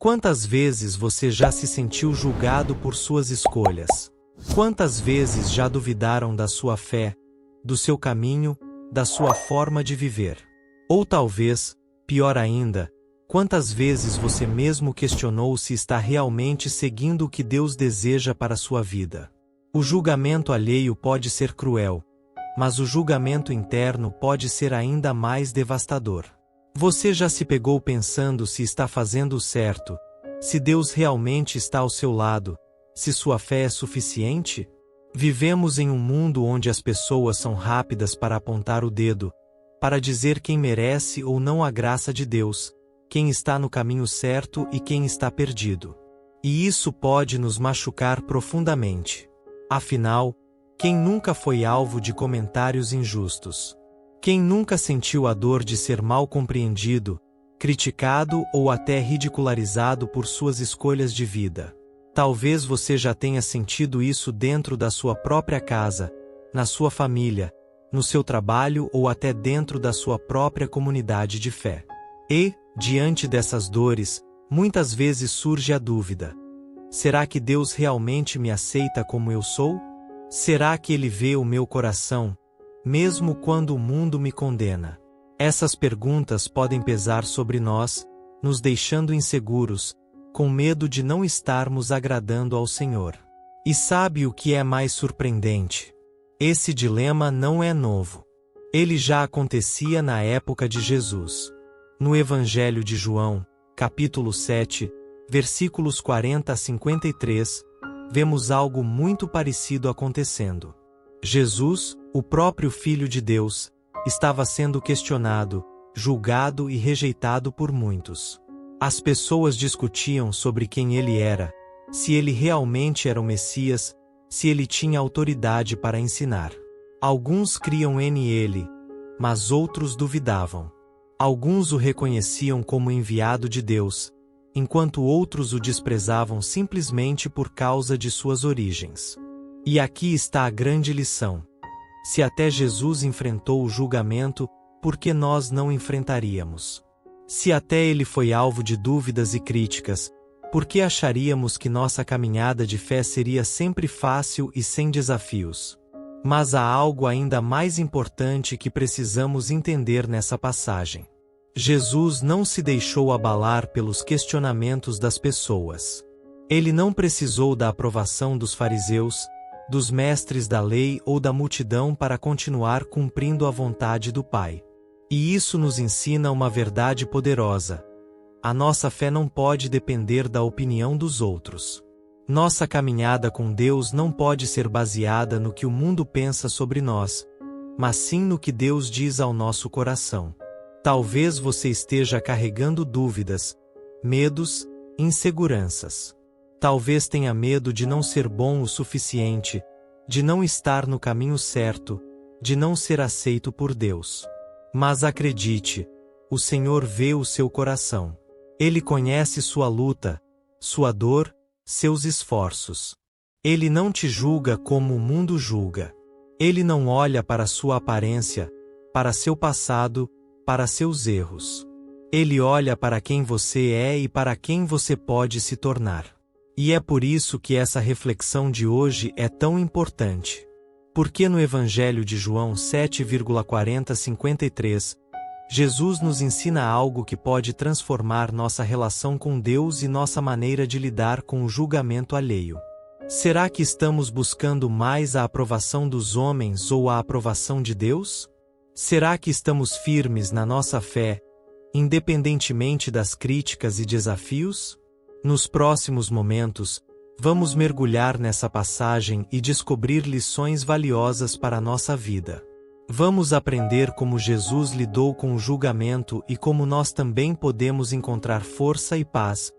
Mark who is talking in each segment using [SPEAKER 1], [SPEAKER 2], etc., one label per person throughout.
[SPEAKER 1] Quantas vezes você já se sentiu julgado por suas escolhas? Quantas vezes já duvidaram da sua fé, do seu caminho, da sua forma de viver? Ou talvez, pior ainda, quantas vezes você mesmo questionou se está realmente seguindo o que Deus deseja para a sua vida? O julgamento alheio pode ser cruel, mas o julgamento interno pode ser ainda mais devastador. Você já se pegou pensando se está fazendo o certo, se Deus realmente está ao seu lado, se sua fé é suficiente? Vivemos em um mundo onde as pessoas são rápidas para apontar o dedo, para dizer quem merece ou não a graça de Deus, quem está no caminho certo e quem está perdido. E isso pode nos machucar profundamente. Afinal, quem nunca foi alvo de comentários injustos? Quem nunca sentiu a dor de ser mal compreendido, criticado ou até ridicularizado por suas escolhas de vida? Talvez você já tenha sentido isso dentro da sua própria casa, na sua família, no seu trabalho ou até dentro da sua própria comunidade de fé. E, diante dessas dores, muitas vezes surge a dúvida: será que Deus realmente me aceita como eu sou? Será que Ele vê o meu coração, mesmo quando o mundo me condena? Essas perguntas podem pesar sobre nós, nos deixando inseguros, com medo de não estarmos agradando ao Senhor. E sabe o que é mais surpreendente? Esse dilema não é novo. Ele já acontecia na época de Jesus. No Evangelho de João, capítulo 7, versículos 40 a 53, vemos algo muito parecido acontecendo. Jesus, o próprio Filho de Deus, estava sendo questionado, julgado e rejeitado por muitos. As pessoas discutiam sobre quem ele era, se ele realmente era o Messias, se ele tinha autoridade para ensinar. Alguns criam nele, mas outros duvidavam. Alguns o reconheciam como enviado de Deus, enquanto outros o desprezavam simplesmente por causa de suas origens. E aqui está a grande lição. Se até Jesus enfrentou o julgamento, por que nós não enfrentaríamos? Se até ele foi alvo de dúvidas e críticas, por que acharíamos que nossa caminhada de fé seria sempre fácil e sem desafios? Mas há algo ainda mais importante que precisamos entender nessa passagem. Jesus não se deixou abalar pelos questionamentos das pessoas. Ele não precisou da aprovação dos fariseus, dos mestres da lei ou da multidão para continuar cumprindo a vontade do Pai. E isso nos ensina uma verdade poderosa. A nossa fé não pode depender da opinião dos outros. Nossa caminhada com Deus não pode ser baseada no que o mundo pensa sobre nós, mas sim no que Deus diz ao nosso coração. Talvez você esteja carregando dúvidas, medos, inseguranças. Talvez tenha medo de não ser bom o suficiente, de não estar no caminho certo, de não ser aceito por Deus. Mas acredite, o Senhor vê o seu coração. Ele conhece sua luta, sua dor, seus esforços. Ele não te julga como o mundo julga. Ele não olha para sua aparência, para seu passado, para seus erros. Ele olha para quem você é e para quem você pode se tornar. E é por isso que essa reflexão de hoje é tão importante. Porque no Evangelho de João 7,40-53, Jesus nos ensina algo que pode transformar nossa relação com Deus e nossa maneira de lidar com o julgamento alheio. Será que estamos buscando mais a aprovação dos homens ou a aprovação de Deus? Será que estamos firmes na nossa fé, independentemente das críticas e desafios? Nos próximos momentos, vamos mergulhar nessa passagem e descobrir lições valiosas para a nossa vida. Vamos aprender como Jesus lidou com o julgamento e como nós também podemos encontrar força e paz,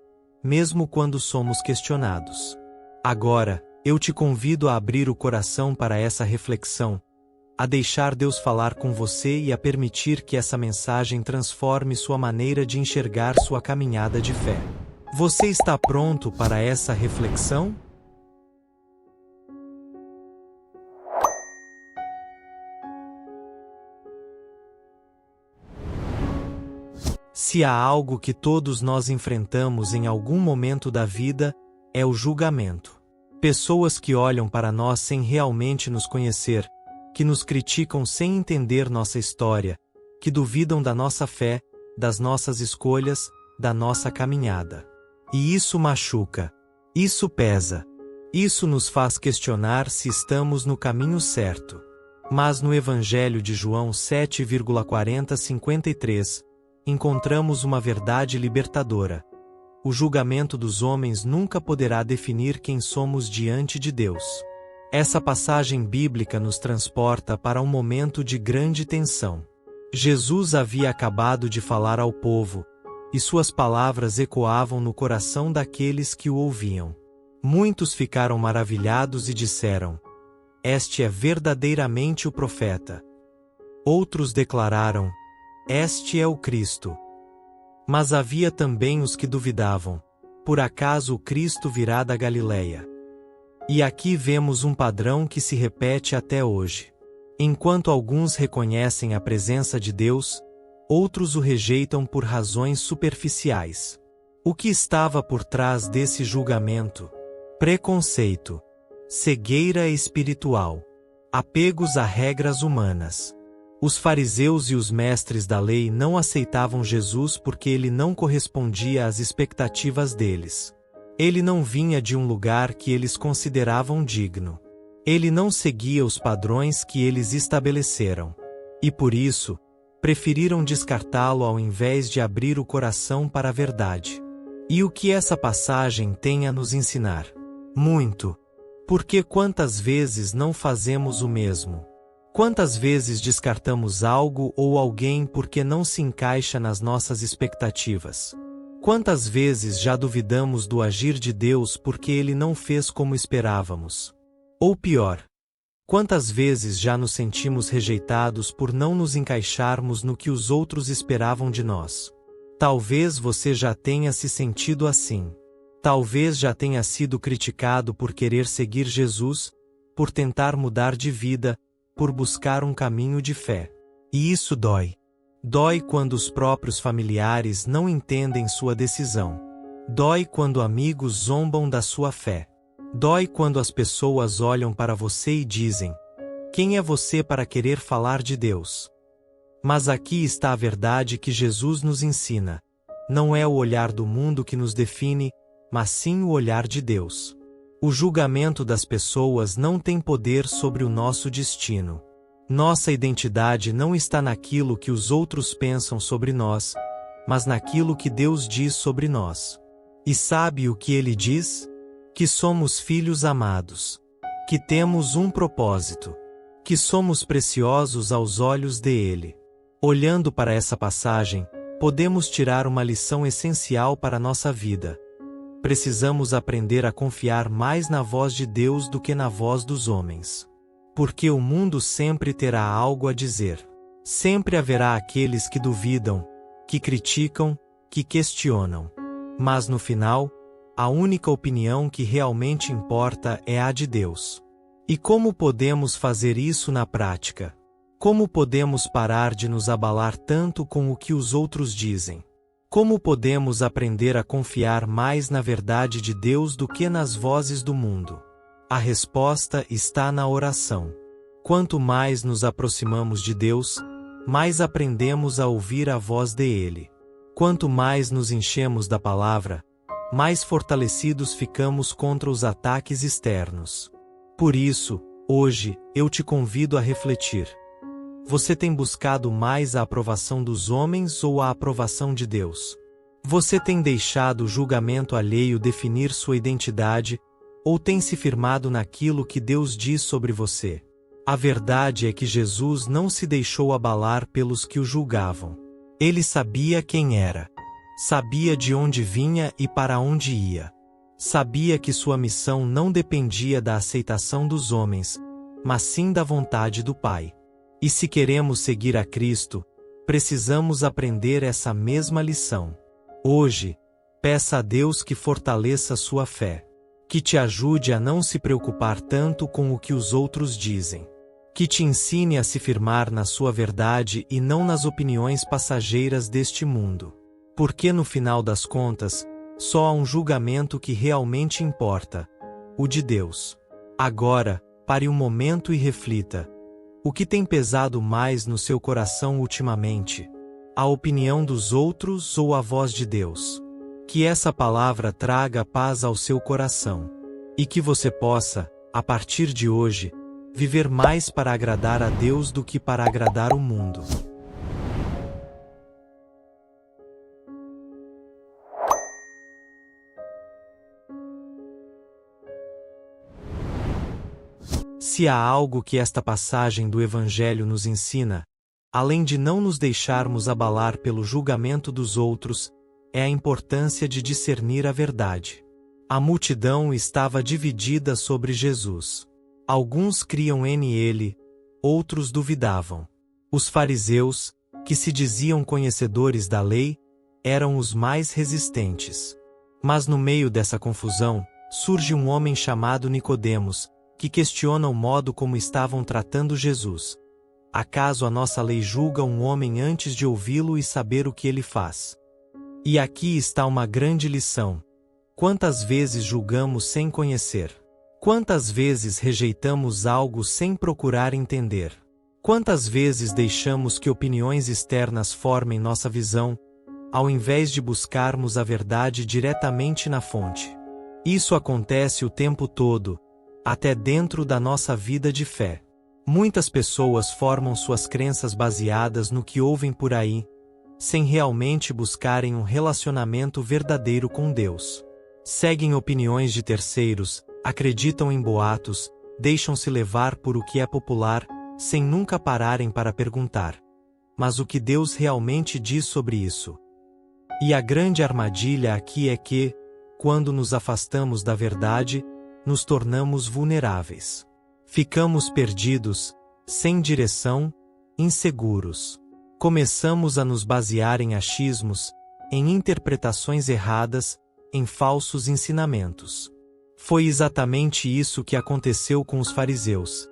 [SPEAKER 1] mesmo quando somos questionados. Agora, eu te convido a abrir o coração para essa reflexão, a deixar Deus falar com você e a permitir que essa mensagem transforme sua maneira de enxergar sua caminhada de fé. Você está pronto para essa reflexão? Se há algo que todos nós enfrentamos em algum momento da vida, é o julgamento. Pessoas que olham para nós sem realmente nos conhecer, que nos criticam sem entender nossa história, que duvidam da nossa fé, das nossas escolhas, da nossa caminhada. E isso machuca. Isso pesa. Isso nos faz questionar se estamos no caminho certo. Mas no Evangelho de João 7,40-53, encontramos uma verdade libertadora. O julgamento dos homens nunca poderá definir quem somos diante de Deus. Essa passagem bíblica nos transporta para um momento de grande tensão. Jesus havia acabado de falar ao povo, e suas palavras ecoavam no coração daqueles que o ouviam. Muitos ficaram maravilhados e disseram: "Este é verdadeiramente o profeta." Outros declararam: "Este é o Cristo." Mas havia também os que duvidavam: "Por acaso o Cristo virá da Galileia?" E aqui vemos um padrão que se repete até hoje. Enquanto alguns reconhecem a presença de Deus, outros o rejeitam por razões superficiais. O que estava por trás desse julgamento? Preconceito, cegueira espiritual, apegos a regras humanas. Os fariseus e os mestres da lei não aceitavam Jesus porque ele não correspondia às expectativas deles. Ele não vinha de um lugar que eles consideravam digno. Ele não seguia os padrões que eles estabeleceram. E por isso, preferiram descartá-lo ao invés de abrir o coração para a verdade. E o que essa passagem tem a nos ensinar? Muito. Porque quantas vezes não fazemos o mesmo? Quantas vezes descartamos algo ou alguém porque não se encaixa nas nossas expectativas? Quantas vezes já duvidamos do agir de Deus porque Ele não fez como esperávamos? Ou pior, quantas vezes já nos sentimos rejeitados por não nos encaixarmos no que os outros esperavam de nós? Talvez você já tenha se sentido assim. Talvez já tenha sido criticado por querer seguir Jesus, por tentar mudar de vida, por buscar um caminho de fé. E isso dói. Dói quando os próprios familiares não entendem sua decisão. Dói quando amigos zombam da sua fé. Dói quando as pessoas olham para você e dizem: "Quem é você para querer falar de Deus?" Mas aqui está a verdade que Jesus nos ensina. Não é o olhar do mundo que nos define, mas sim o olhar de Deus. O julgamento das pessoas não tem poder sobre o nosso destino. Nossa identidade não está naquilo que os outros pensam sobre nós, mas naquilo que Deus diz sobre nós. E sabe o que Ele diz? Que somos filhos amados. Que temos um propósito. Que somos preciosos aos olhos dele. Olhando para essa passagem, podemos tirar uma lição essencial para a nossa vida. Precisamos aprender a confiar mais na voz de Deus do que na voz dos homens. Porque o mundo sempre terá algo a dizer. Sempre haverá aqueles que duvidam, que criticam, que questionam. Mas no final, a única opinião que realmente importa é a de Deus. E como podemos fazer isso na prática? Como podemos parar de nos abalar tanto com o que os outros dizem? Como podemos aprender a confiar mais na verdade de Deus do que nas vozes do mundo? A resposta está na oração. Quanto mais nos aproximamos de Deus, mais aprendemos a ouvir a voz dele. Quanto mais nos enchemos da palavra, mais fortalecidos ficamos contra os ataques externos. Por isso, hoje, eu te convido a refletir. Você tem buscado mais a aprovação dos homens ou a aprovação de Deus? Você tem deixado o julgamento alheio definir sua identidade, ou tem se firmado naquilo que Deus diz sobre você? A verdade é que Jesus não se deixou abalar pelos que o julgavam. Ele sabia quem era. Sabia de onde vinha e para onde ia. Sabia que sua missão não dependia da aceitação dos homens, mas sim da vontade do Pai. E se queremos seguir a Cristo, precisamos aprender essa mesma lição. Hoje, peça a Deus que fortaleça sua fé. Que te ajude a não se preocupar tanto com o que os outros dizem. Que te ensine a se firmar na sua verdade e não nas opiniões passageiras deste mundo. Porque no final das contas, só há um julgamento que realmente importa: o de Deus. Agora, pare um momento e reflita. O que tem pesado mais no seu coração ultimamente? A opinião dos outros ou a voz de Deus? Que essa palavra traga paz ao seu coração. E que você possa, a partir de hoje, viver mais para agradar a Deus do que para agradar o mundo. Se há algo que esta passagem do Evangelho nos ensina, além de não nos deixarmos abalar pelo julgamento dos outros, é a importância de discernir a verdade. A multidão estava dividida sobre Jesus. Alguns criam nele, outros duvidavam. Os fariseus, que se diziam conhecedores da lei, eram os mais resistentes. Mas no meio dessa confusão, surge um homem chamado Nicodemos, que questiona o modo como estavam tratando Jesus. Acaso a nossa lei julga um homem antes de ouvi-lo e saber o que ele faz? E aqui está uma grande lição. Quantas vezes julgamos sem conhecer? Quantas vezes rejeitamos algo sem procurar entender? Quantas vezes deixamos que opiniões externas formem nossa visão, ao invés de buscarmos a verdade diretamente na fonte? Isso acontece o tempo todo, até dentro da nossa vida de fé. Muitas pessoas formam suas crenças baseadas no que ouvem por aí, sem realmente buscarem um relacionamento verdadeiro com Deus. Seguem opiniões de terceiros, acreditam em boatos, deixam-se levar por o que é popular, sem nunca pararem para perguntar: mas o que Deus realmente diz sobre isso? E a grande armadilha aqui é que, quando nos afastamos da verdade, nos tornamos vulneráveis. Ficamos perdidos, sem direção, inseguros. Começamos a nos basear em achismos, em interpretações erradas, em falsos ensinamentos. Foi exatamente isso que aconteceu com os fariseus.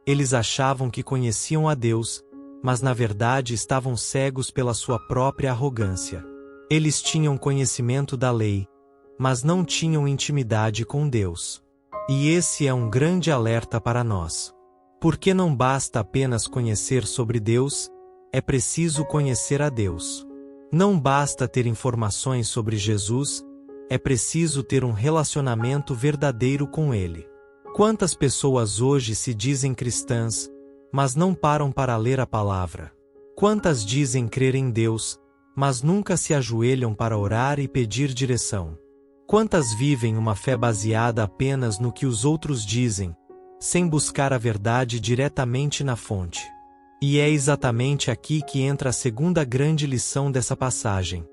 [SPEAKER 1] Eles achavam que conheciam a Deus, mas na verdade estavam cegos pela sua própria arrogância. Eles tinham conhecimento da lei, mas não tinham intimidade com Deus. E esse é um grande alerta para nós. Porque não basta apenas conhecer sobre Deus, é preciso conhecer a Deus. Não basta ter informações sobre Jesus, é preciso ter um relacionamento verdadeiro com Ele. Quantas pessoas hoje se dizem cristãs, mas não param para ler a palavra? Quantas dizem crer em Deus, mas nunca se ajoelham para orar e pedir direção? Quantas vivem uma fé baseada apenas no que os outros dizem, sem buscar a verdade diretamente na fonte? E é exatamente aqui que entra a segunda grande lição dessa passagem: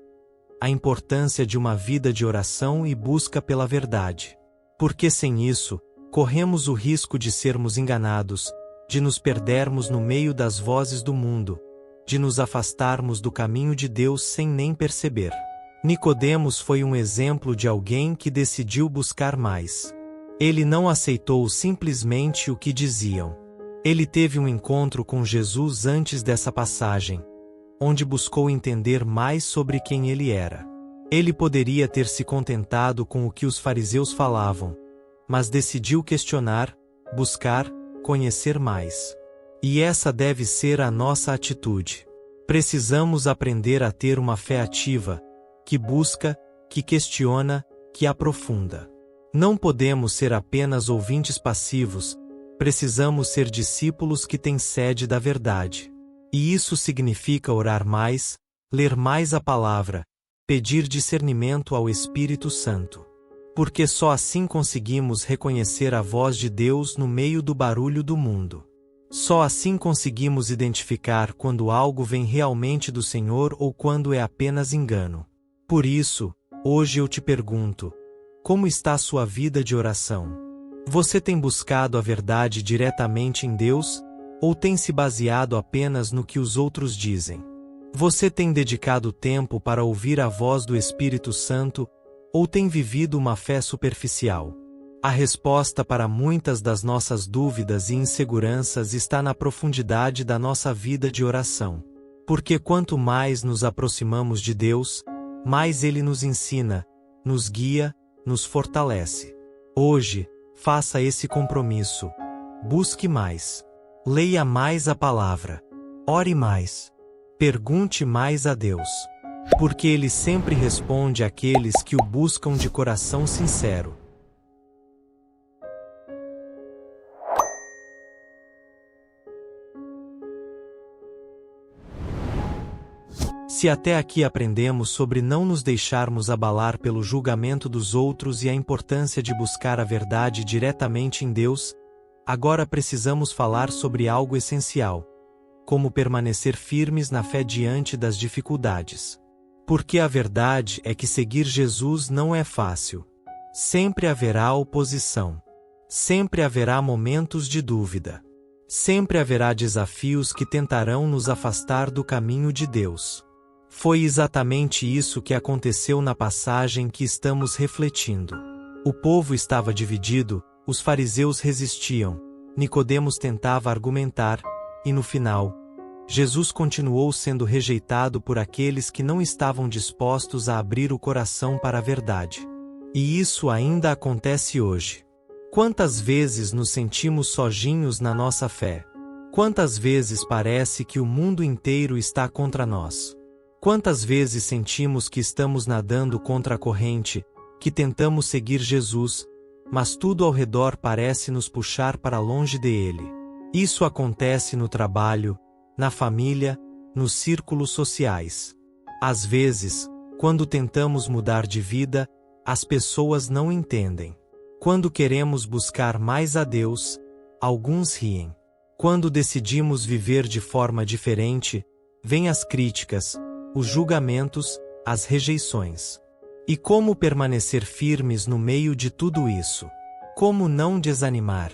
[SPEAKER 1] a importância de uma vida de oração e busca pela verdade. Porque sem isso, corremos o risco de sermos enganados, de nos perdermos no meio das vozes do mundo, de nos afastarmos do caminho de Deus sem nem perceber. Nicodemos foi um exemplo de alguém que decidiu buscar mais. Ele não aceitou simplesmente o que diziam. Ele teve um encontro com Jesus antes dessa passagem, onde buscou entender mais sobre quem ele era. Ele poderia ter se contentado com o que os fariseus falavam, mas decidiu questionar, buscar, conhecer mais. E essa deve ser a nossa atitude. Precisamos aprender a ter uma fé ativa, que busca, que questiona, que aprofunda. Não podemos ser apenas ouvintes passivos, precisamos ser discípulos que têm sede da verdade. E isso significa orar mais, ler mais a palavra, pedir discernimento ao Espírito Santo. Porque só assim conseguimos reconhecer a voz de Deus no meio do barulho do mundo. Só assim conseguimos identificar quando algo vem realmente do Senhor ou quando é apenas engano. Por isso, hoje eu te pergunto: como está a sua vida de oração? Você tem buscado a verdade diretamente em Deus, ou tem se baseado apenas no que os outros dizem? Você tem dedicado tempo para ouvir a voz do Espírito Santo, ou tem vivido uma fé superficial? A resposta para muitas das nossas dúvidas e inseguranças está na profundidade da nossa vida de oração. Porque quanto mais nos aproximamos de Deus, mais Ele nos ensina, nos guia, nos fortalece. Hoje, faça esse compromisso. Busque mais. Leia mais a palavra. Ore mais. Pergunte mais a Deus. Porque Ele sempre responde àqueles que o buscam de coração sincero. Se até aqui aprendemos sobre não nos deixarmos abalar pelo julgamento dos outros e a importância de buscar a verdade diretamente em Deus, agora precisamos falar sobre algo essencial: como permanecer firmes na fé diante das dificuldades. Porque a verdade é que seguir Jesus não é fácil. Sempre haverá oposição. Sempre haverá momentos de dúvida. Sempre haverá desafios que tentarão nos afastar do caminho de Deus. Foi exatamente isso que aconteceu na passagem que estamos refletindo. O povo estava dividido, os fariseus resistiam, Nicodemos tentava argumentar, e no final, Jesus continuou sendo rejeitado por aqueles que não estavam dispostos a abrir o coração para a verdade. E isso ainda acontece hoje. Quantas vezes nos sentimos sozinhos na nossa fé? Quantas vezes parece que o mundo inteiro está contra nós? Quantas vezes sentimos que estamos nadando contra a corrente, que tentamos seguir Jesus, mas tudo ao redor parece nos puxar para longe dele? Isso acontece no trabalho, na família, nos círculos sociais. Às vezes, quando tentamos mudar de vida, as pessoas não entendem. Quando queremos buscar mais a Deus, alguns riem. Quando decidimos viver de forma diferente, vêm as críticas, os julgamentos, as rejeições. E como permanecer firmes no meio de tudo isso? Como não desanimar?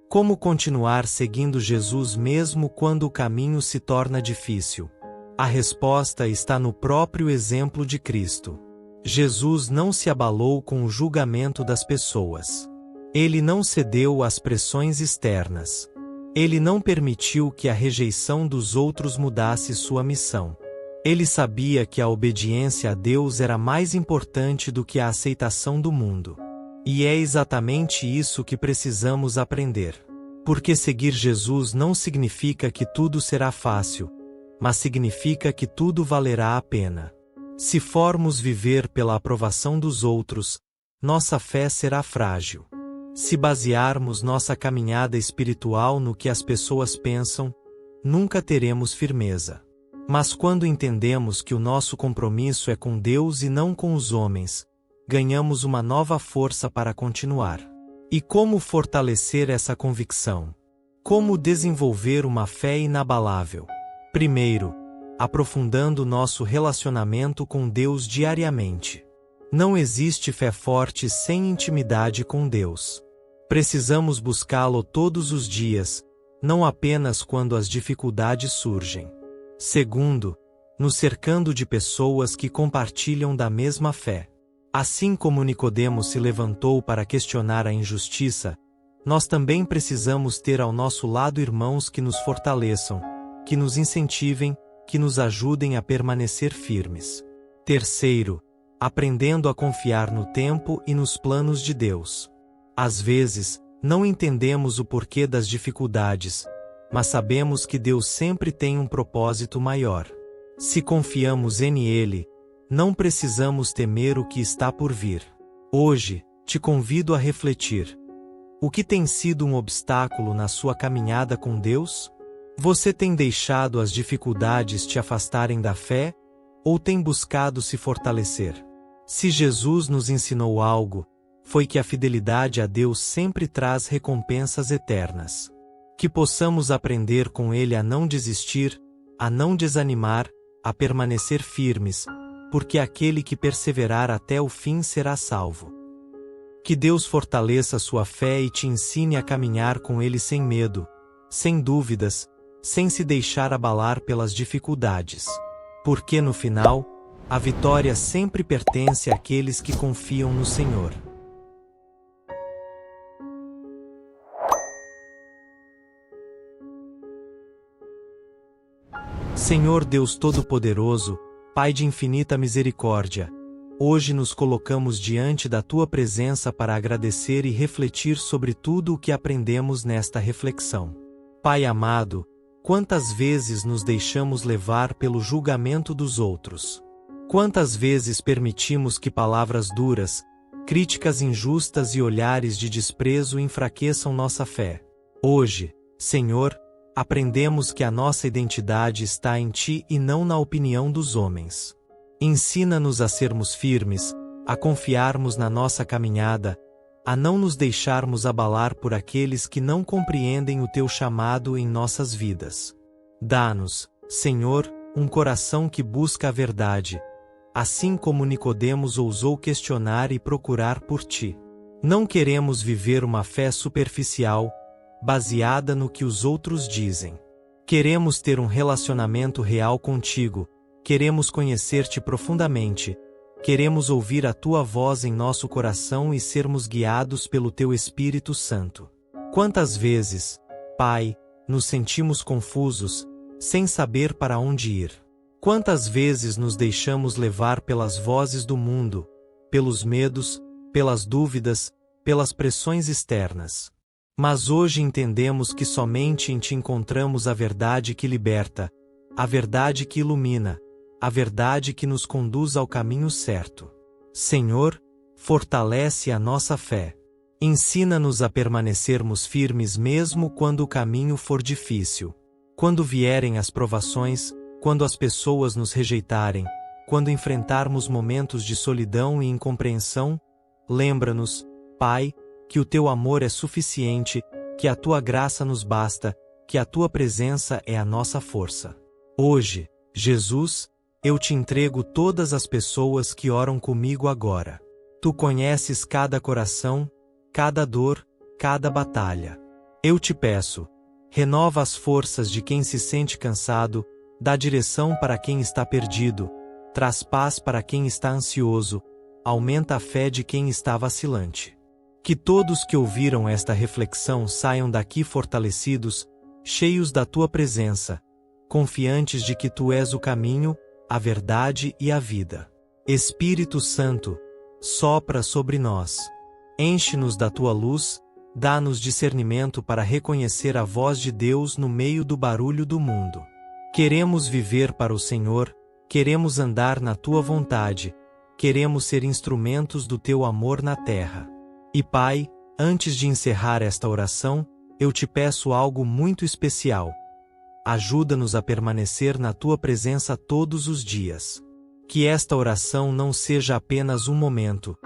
[SPEAKER 1] Como continuar seguindo Jesus mesmo quando o caminho se torna difícil? A resposta está no próprio exemplo de Cristo. Jesus não se abalou com o julgamento das pessoas. Ele não cedeu às pressões externas. Ele não permitiu que a rejeição dos outros mudasse sua missão. Ele sabia que a obediência a Deus era mais importante do que a aceitação do mundo. E é exatamente isso que precisamos aprender. Porque seguir Jesus não significa que tudo será fácil, mas significa que tudo valerá a pena. Se formos viver pela aprovação dos outros, nossa fé será frágil. Se basearmos nossa caminhada espiritual no que as pessoas pensam, nunca teremos firmeza. Mas quando entendemos que o nosso compromisso é com Deus e não com os homens, ganhamos uma nova força para continuar. E como fortalecer essa convicção? Como desenvolver uma fé inabalável? Primeiro, aprofundando nosso relacionamento com Deus diariamente. Não existe fé forte sem intimidade com Deus. Precisamos buscá-lo todos os dias, não apenas quando as dificuldades surgem. Segundo, nos cercando de pessoas que compartilham da mesma fé. Assim como Nicodemos se levantou para questionar a injustiça, nós também precisamos ter ao nosso lado irmãos que nos fortaleçam, que nos incentivem, que nos ajudem a permanecer firmes. Terceiro, aprendendo a confiar no tempo e nos planos de Deus. Às vezes, não entendemos o porquê das dificuldades, mas sabemos que Deus sempre tem um propósito maior. Se confiamos Ele, não precisamos temer o que está por vir. Hoje, te convido a refletir. O que tem sido um obstáculo na sua caminhada com Deus? Você tem deixado as dificuldades te afastarem da fé, ou tem buscado se fortalecer? Se Jesus nos ensinou algo, foi que a fidelidade a Deus sempre traz recompensas eternas. Que possamos aprender com Ele a não desistir, a não desanimar, a permanecer firmes, porque aquele que perseverar até o fim será salvo. Que Deus fortaleça sua fé e te ensine a caminhar com Ele sem medo, sem dúvidas, sem se deixar abalar pelas dificuldades. Porque no final, a vitória sempre pertence àqueles que confiam no Senhor. Senhor Deus Todo-Poderoso, Pai de infinita misericórdia, hoje nos colocamos diante da Tua presença para agradecer e refletir sobre tudo o que aprendemos nesta reflexão. Pai amado, quantas vezes nos deixamos levar pelo julgamento dos outros? Quantas vezes permitimos que palavras duras, críticas injustas e olhares de desprezo enfraqueçam nossa fé? Hoje, Senhor, aprendemos que a nossa identidade está em Ti e não na opinião dos homens. Ensina-nos a sermos firmes, a confiarmos na nossa caminhada, a não nos deixarmos abalar por aqueles que não compreendem o Teu chamado em nossas vidas. Dá-nos, Senhor, um coração que busca a verdade, assim como Nicodemos ousou questionar e procurar por Ti. Não queremos viver uma fé superficial, baseada no que os outros dizem. Queremos ter um relacionamento real contigo, queremos conhecer-te profundamente, queremos ouvir a Tua voz em nosso coração e sermos guiados pelo Teu Espírito Santo. Quantas vezes, Pai, nos sentimos confusos, sem saber para onde ir? Quantas vezes nos deixamos levar pelas vozes do mundo, pelos medos, pelas dúvidas, pelas pressões externas? Mas hoje entendemos que somente em Ti encontramos a verdade que liberta, a verdade que ilumina, a verdade que nos conduz ao caminho certo. Senhor, fortalece a nossa fé. Ensina-nos a permanecermos firmes mesmo quando o caminho for difícil. Quando vierem as provações, quando as pessoas nos rejeitarem, quando enfrentarmos momentos de solidão e incompreensão, lembra-nos, Pai, que o Teu amor é suficiente, que a Tua graça nos basta, que a Tua presença é a nossa força. Hoje, Jesus, eu Te entrego todas as pessoas que oram comigo agora. Tu conheces cada coração, cada dor, cada batalha. Eu Te peço, renova as forças de quem se sente cansado, dá direção para quem está perdido, traz paz para quem está ansioso, aumenta a fé de quem está vacilante. Que todos que ouviram esta reflexão saiam daqui fortalecidos, cheios da Tua presença, confiantes de que Tu és o caminho, a verdade e a vida. Espírito Santo, sopra sobre nós. Enche-nos da Tua luz, dá-nos discernimento para reconhecer a voz de Deus no meio do barulho do mundo. Queremos viver para o Senhor, queremos andar na Tua vontade, queremos ser instrumentos do Teu amor na terra. E Pai, antes de encerrar esta oração, eu Te peço algo muito especial. Ajuda-nos a permanecer na Tua presença todos os dias. Que esta oração não seja apenas um momento,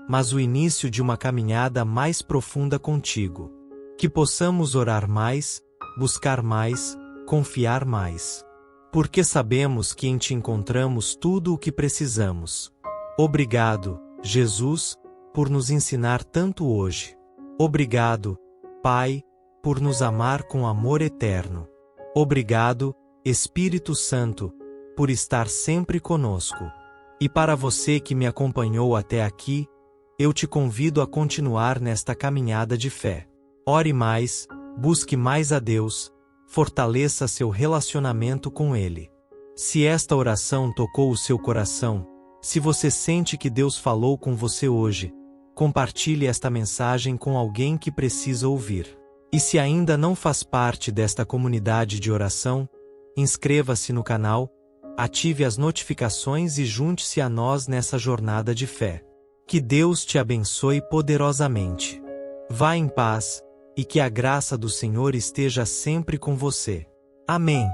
[SPEAKER 1] mas o início de uma caminhada mais profunda contigo. Que possamos orar mais, buscar mais, confiar mais. Porque sabemos que em Ti encontramos tudo o que precisamos. Obrigado, Jesus, por nos ensinar tanto hoje. Obrigado, Pai, por nos amar com amor eterno. Obrigado, Espírito Santo, por estar sempre conosco. E para você que me acompanhou até aqui, eu te convido a continuar nesta caminhada de fé. Ore mais, busque mais a Deus, fortaleça seu relacionamento com Ele. Se esta oração tocou o seu coração, se você sente que Deus falou com você hoje, compartilhe esta mensagem com alguém que precisa ouvir. E se ainda não faz parte desta comunidade de oração, inscreva-se no canal, ative as notificações e junte-se a nós nessa jornada de fé. Que Deus te abençoe poderosamente. Vá em paz, e que a graça do Senhor esteja sempre com você. Amém.